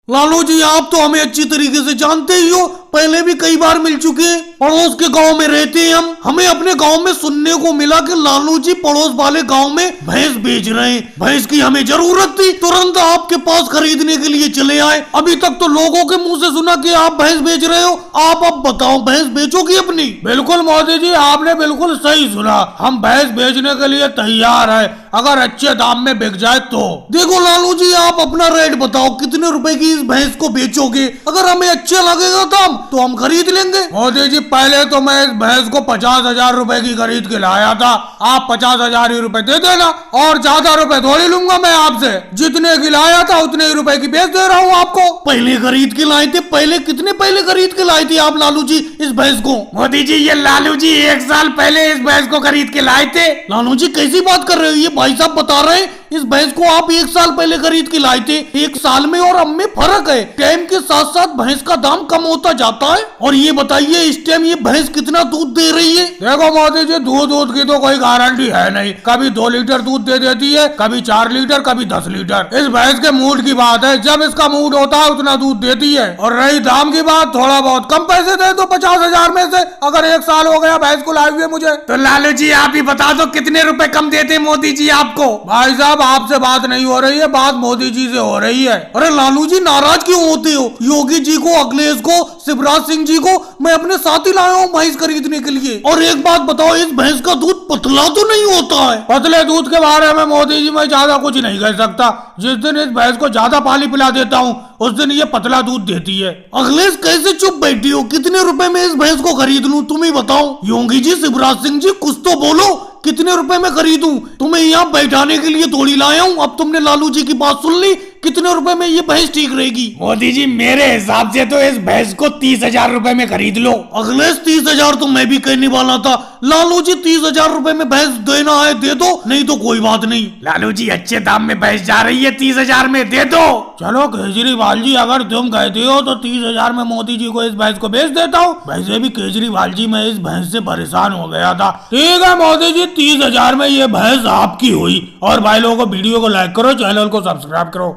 लालू जी, आप तो हमें अच्छी तरीके से जानते ही हो, पहले भी कई बार मिल चुके हैं। पड़ोस के गांव में रहते हैं हम, हमें अपने गांव में सुनने को मिला कि लालू जी पड़ोस वाले गांव में भैंस बेच रहे हैं। भैंस की हमें जरूरत थी, तुरंत आपके पास खरीदने के लिए चले आए। अभी तक तो लोगों के मुंह से सुना कि आप भैंस बेच रहे हो। आप अब बताओ, भैंस बेचोगी अपनी? बिल्कुल मोदी जी, आपने बिल्कुल सही सुना। हम भैंस बेचने के लिए तैयार है, अगर अच्छे दाम में बिक जाए तो। देखो लालू जी, आप अपना रेट बताओ, कितने रुपए की इस भैंस को बेचोगे? अगर हमें अच्छा लगेगा दाम तो हम खरीद लेंगे। मोदी जी, पहले तो मैं इस भैंस को 50,000 रुपए की खरीद के लाया था। आप 50,000 ही रुपए दे देना, और ज्यादा रुपए थोड़ी लूंगा मैं आपसे। जितने की लाया था उतने ही रुपए की बेच दे रहा हूँ आपको। पहले खरीद के लाए थे? पहले कितने पहले खरीद के लाए थे आप लालू जी इस भैंस को? मोदी जी, ये लालू जी 1 साल पहले इस भैंस को खरीद के लाए थे। लालू जी, कैसी बात कर रहे हो? ये भाई साहब बता रहे हैं इस भैंस को आप 1 साल पहले खरीद के लाए थे। 1 साल में और अब में फर्क है। टाइम के साथ साथ भैंस का दाम कम होता जाता है। और ये बताइए, इस टाइम ये भैंस कितना दूध दे रही है? देखो मोदी जी, दूध की तो कोई गारंटी है नहीं। कभी 2 लीटर दूध दे देती है, कभी 4 लीटर, कभी 10 लीटर। इस भैंस के मूड की बात है, जब इसका मूड होता है उतना दूध देती है। और रही दाम की बात, थोड़ा बहुत कम पैसे दे दो 50,000 में से। अगर 1 साल हो गया भैंस को लाए हुए मुझे। तो लालू जी, आप ही बता दो कितने रुपए कम देते मोदी जी आपको? भाई साहब, आपसे बात नहीं हो रही है, बात मोदी जी से हो रही है। अरे लालू जी, नाराज क्यों होते हो? योगी जी को, अखिलेश को, शिवराज सिंह जी को मैं अपने साथ ही लाया हूँ भैंस खरीदने के लिए। और एक बात बताओ, इस भैंस का दूध पतला तो नहीं होता है? पतले दूध के बारे में मोदी जी मैं ज्यादा कुछ नहीं कह सकता। जिस दिन इस भैंस को ज्यादा पानी पिला देता हूँ उस दिन ये पतला दूध देती है। अखिलेश, कैसे चुप बैठी हो? कितने रुपए में इस भैंस को खरीद लूं, तुम ही बताओ। योगी जी, शिवराज सिंह जी, कुछ तो बोलो, कितने रुपए में खरीदूं? तुम्हें यहाँ बैठाने के लिए थोड़ी लाया हूँ। अब तुमने लालू जी की बात सुन ली, कितने रुपए में ये भैंस ठीक रहेगी? मोदी जी, मेरे हिसाब से तो इस भैंस को 30,000 रुपए में खरीद लो। अखिलेश, 30,000 तो मैं भी कहने वाला था। लालू जी, 30,000 रुपए में भैंस देना है दे दो, नहीं तो कोई बात नहीं। लालू जी, अच्छे दाम में भैंस जा रही है, 30,000 में दे दो। चलो केजरीवाल जी, अगर तुम कहते हो तो 30,000 में मोदी जी को इस भैंस को बेच देता हूँ। वैसे भी केजरीवाल जी, मैं इस भैंस से परेशान हो गया था। ठीक है मोदी जी, 30,000 में ये भैंस आपकी हुई। और भाई लोगों को वीडियो को लाइक करो, चैनल को सब्सक्राइब करो।